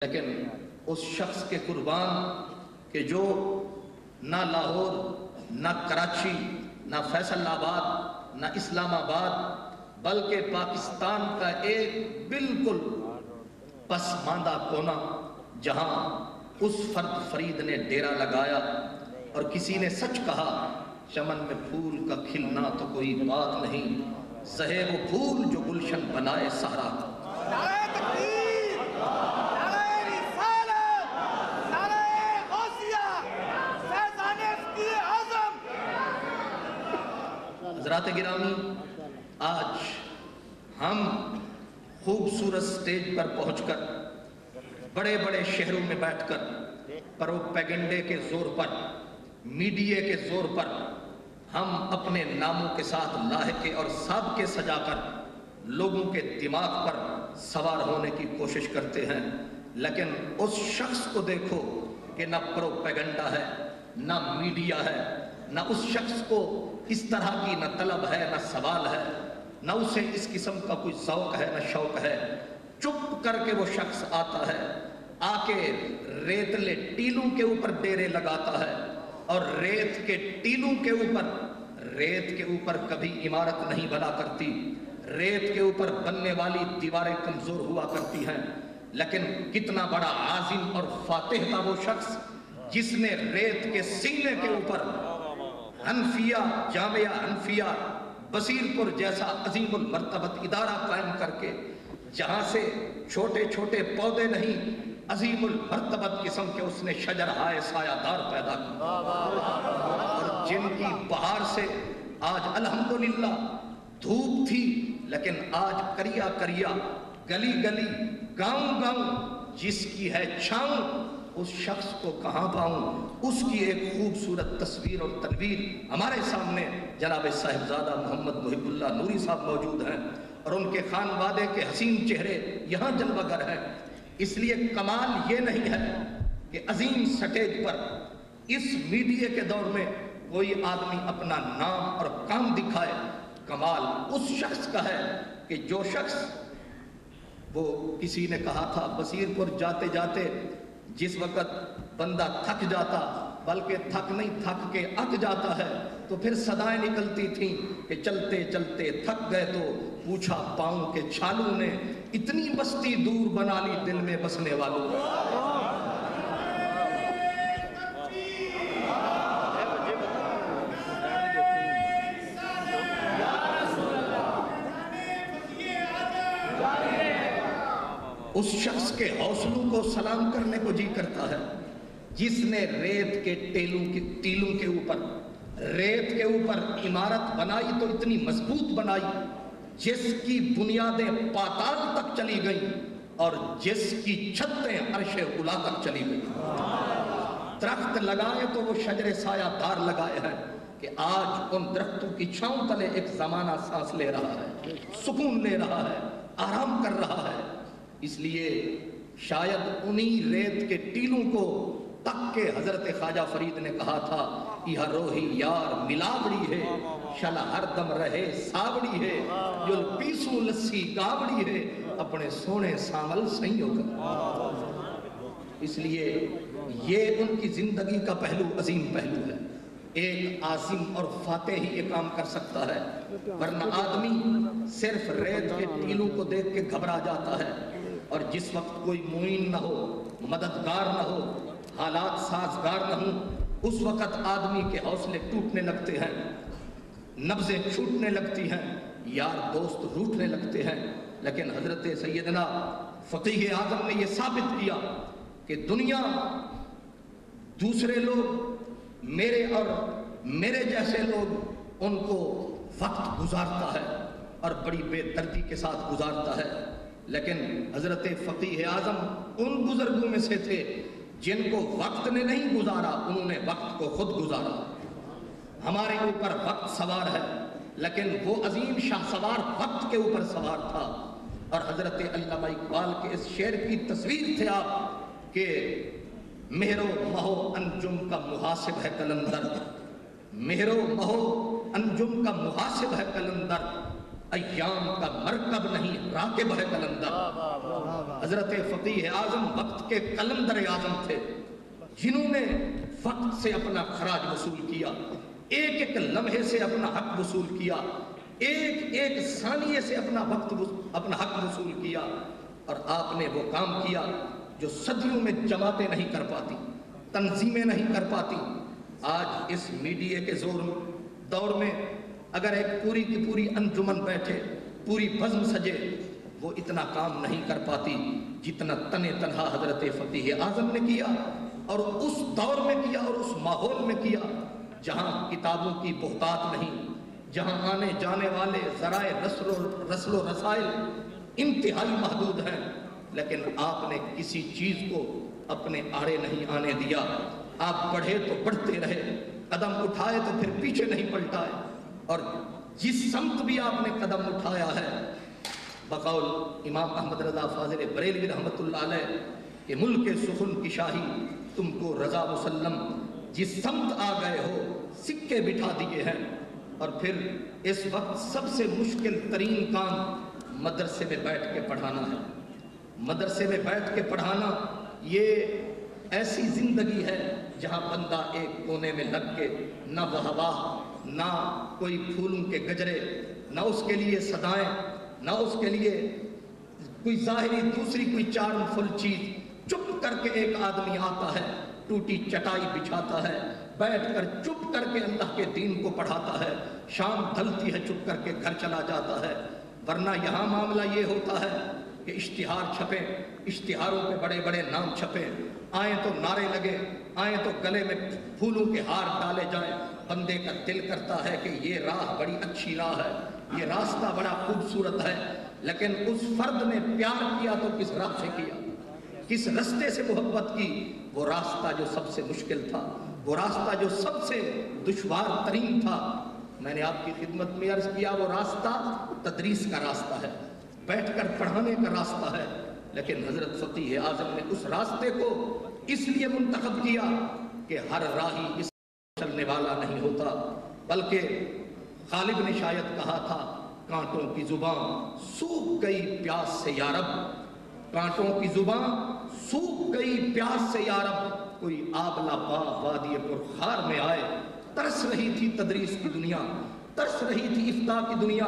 لیکن اس شخص کے قربان کہ جو نہ لاہور، نہ کراچی، نہ فیصل آباد، نہ اسلام آباد، بلکہ پاکستان کا ایک بالکل پسماندہ کونا جہاں اس فرد فرید نے ڈیرا لگایا اور کسی نے سچ کہا چمن میں پھول کا کھلنا تو کوئی بات نہیں، سہے وہ پھول جو گلشن بنائے سہرا۔ حضرات گرامی، آج ہم خوبصورت سٹیج پر پہنچ کر بڑے بڑے شہروں میں بیٹھ کر پروپیگنڈے کے زور پر، میڈیا کے زور پر ہم اپنے ناموں کے ساتھ لاحقے اور سابقے سجا کر لوگوں کے دماغ پر سوار ہونے کی کوشش کرتے ہیں، لیکن اس شخص کو دیکھو کہ نہ پروپیگنڈا ہے، نہ میڈیا ہے، نہ اس شخص کو اس طرح کی نہ طلب ہے، نہ سوال ہے، نہ اسے اس قسم کا کوئی ذوق ہے، نہ شوق ہے۔ چپ کر کے وہ شخص آتا ہے، آ کے ریتلے ٹیلوں کے اوپر ڈیرے لگاتا ہے، اور ریت کے ٹیلوں کے اوپر، ریت کے اوپر کبھی عمارت نہیں بنا کرتی، ریت کے اوپر بننے والی دیواریں کمزور ہوا کرتی ہیں، لیکن کتنا بڑا عازم اور فاتح تھا وہ شخص جس نے ریت کے سینے کے اوپر حنفیہ، جامعہ حنفیہ بصیرپور جیسا عظیم المرتبت ادارہ قائم کر کے جہاں سے چھوٹے چھوٹے پودے نہیں، عظیم المرتبت قسم کے اس نے شجرہائے سایہ دار پیدا کیا، اور جن کی بہار سے آج الحمدللہ دھوپ تھی لیکن آج کریا کریا، گلی گلی، گاؤں گاؤں جس کی ہے چھاؤں، اس شخص کو کہاں پاؤں؟ اس کی ایک خوبصورت تصویر اور تنویر ہمارے سامنے جناب صاحبزادہ محمد محب اللہ نوری صاحب موجود ہیں، اور ان کے خانوادے کے حسین چہرے یہاں جلوہ گر ہیں۔ اس لیے کمال یہ نہیں ہے کہ عظیم سٹیج پر اس میڈیا کے دور میں کوئی آدمی اپنا نام اور کام دکھائے، کمال اس شخص کا ہے کہ جو شخص، وہ کسی نے کہا تھا بصیرپور جاتے جاتے جس وقت بندہ تھک جاتا، بلکہ تھک نہیں تھک کے اک جاتا ہے، تو پھر صدائیں نکلتی تھیں کہ چلتے چلتے تھک گئے تو پوچھا پاؤں کے چھالوں نے، اتنی بستی دور بنا لی دل میں بسنے والوں نے۔ اس شخص کے حوصلوں کو سلام کرنے کو جی کرتا ہے جس نے ریت کے ٹیلوں کے اوپر، ریت کے اوپر عمارت بنائی تو اتنی مضبوط بنائی جس کی بنیادیں پاتال تک چلی گئیں اور جس کی چھتیں عرش اولا تک چلی گئیں۔ درخت لگائے تو وہ شجر سایہ دار لگائے ہیں کہ آج ان درختوں کی چھاؤں تلے ایک زمانہ سانس لے رہا ہے، سکون لے رہا ہے، آرام کر رہا ہے۔ اس لیے شاید انہی ریت کے ٹیلوں کو تک کے حضرت خواجہ فرید نے کہا تھا، یہ روحی یار ملاوڑی ہے، شل ہر دم رہے ساوڑی ہے، جو پیسو لسی گاوڑی ہے، اپنے سونے سامل سنیوں کا۔ اس لیے یہ ان کی زندگی کا پہلو عظیم پہلو ہے۔ ایک عاصم اور فاتح ہی یہ کام کر سکتا ہے، ورنہ آدمی صرف ریت کے ٹیلوں کو دیکھ کے گھبرا جاتا ہے، اور جس وقت کوئی معین نہ ہو، مددگار نہ ہو، حالات سازگار نہ ہوں، اس وقت آدمی کے حوصلے ٹوٹنے لگتے ہیں، نبضیں چھوٹنے لگتی ہیں، یار دوست روٹنے لگتے ہیں۔ لیکن حضرت سیدنا فقیہ اعظم نے یہ ثابت کیا کہ دنیا، دوسرے لوگ، میرے اور میرے جیسے لوگ ان کو وقت گزارتا ہے اور بڑی بے دردی کے ساتھ گزارتا ہے، لیکن حضرت فقیہ اعظم ان بزرگوں میں سے تھے جن کو وقت نے نہیں گزارا، انہوں نے وقت کو خود گزارا۔ ہمارے اوپر وقت سوار ہے لیکن وہ عظیم شاہ سوار وقت کے اوپر سوار تھا، اور حضرت علامہ اقبال کے اس شعر کی تصویر تھے آپ کہ مہر و مہو انجم کا محاسب ہے قلندر، مہر و مہو انجم کا محاسب ہے قلندر، ایام کا مرکب نہیں راکب ہے قلندر۔ حضرت فقیہ اعظم وقت کے قلندر اعظم تھے، جنہوں نے وقت سے اپنا خراج وصول کیا، ایک ایک لمحے سے اپنا حق وصول کیا، ایک ایک ثانیے سے اپنا حق وصول کیا، اور آپ نے وہ کام کیا جو صدیوں میں جماعتیں نہیں کر پاتی، تنظیمیں نہیں کر پاتی۔ آج اس میڈیا کے دور میں اگر ایک پوری کی پوری انجمن بیٹھے، پوری بزم سجے، وہ اتنا کام نہیں کر پاتی جتنا تنہا حضرت فقیہ اعظم نے کیا، اور اس دور میں کیا اور اس ماحول میں کیا جہاں کتابوں کی بہتات نہیں، جہاں آنے جانے والے ذرائع رسل و رسائل انتہائی محدود ہیں، لیکن آپ نے کسی چیز کو اپنے آڑے نہیں آنے دیا۔ آپ بڑھے تو بڑھتے رہے، قدم اٹھائے تو پھر پیچھے نہیں پلٹائے، اور جس سمت بھی آپ نے قدم اٹھایا ہے، بقول امام احمد رضا فاضل بریلوی رحمۃ اللہ علیہ کہ ملک سخن کی شاہی تم کو رضا مسلم، جس سمت آ گئے ہو سکے بٹھا دیے ہیں۔ اور پھر اس وقت سب سے مشکل ترین کام مدرسے میں بیٹھ کے پڑھانا ہے۔ مدرسے میں بیٹھ کے پڑھانا یہ ایسی زندگی ہے جہاں بندہ ایک کونے میں لگ کے نہ واہ نہ کوئی پھولوں کے گجرے، نہ اس کے لیے صدائیں، نہ اس کے لیے کوئی ظاہری دوسری کوئی چارم فل چیز، چپ کر کے ایک آدمی آتا ہے، ٹوٹی چٹائی بچھاتا ہے، بیٹھ کر چپ کر کے اللہ کے دین کو پڑھاتا ہے، شام ڈھلتی ہے چپ کر کے گھر چلا جاتا ہے۔ ورنہ یہاں معاملہ یہ ہوتا ہے کہ اشتہار چھپیں، اشتہاروں پہ بڑے بڑے نام چھپیں، آئیں تو نعرے لگے، آئیں تو گلے میں پھولوں کے ہار ڈالے جائیں۔ بندے کا دل کرتا ہے کہ یہ راہ بڑی اچھی راہ ہے، یہ راستہ بڑا خوبصورت ہے، لیکن اس فرد نے پیار کیا تو کس راہ سے کیا، کس راستے سے محبت کی؟ وہ راستہ جو سب سے مشکل تھا، وہ راستہ جو سب سے دشوار ترین تھا، میں نے آپ کی خدمت میں عرض کیا، وہ راستہ تدریس کا راستہ ہے، بیٹھ کر پڑھانے کا راستہ ہے۔ لیکن حضرت فقیہ اعظم نے اس راستے کو اس لیے منتخب کیا کہ ہر راہی اس چلنے والا نہیں ہوتا، بلکہ غالب نے شاید کہا تھا، کانٹوں کی زبان سوکھ گئی پیاس سے یا رب، کانٹوں کی زبان سوکھ گئی پیاس سے یا رب، کوئی آبلا باغ وادی پرخار میں آئے، ترس رہی تھی تدریس کی دنیا، ترس رہی تھی افتاء کی دنیا،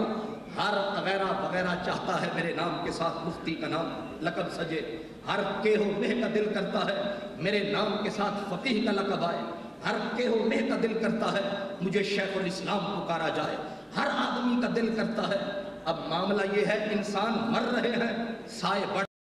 ہر وغیرہ وغیرہ چاہتا ہے میرے نام کے ساتھ مفتی کا نام لقب سجے، ہر کیہو مہ کا دل کرتا ہے میرے نام کے ساتھ فقیہ کا لقب آئے، ہر کیہو مہ کا دل کرتا ہے مجھے شیخ الاسلام پکارا جائے، ہر آدمی کا دل کرتا ہے۔ اب معاملہ یہ ہے انسان مر رہے ہیں، سائے بڑھ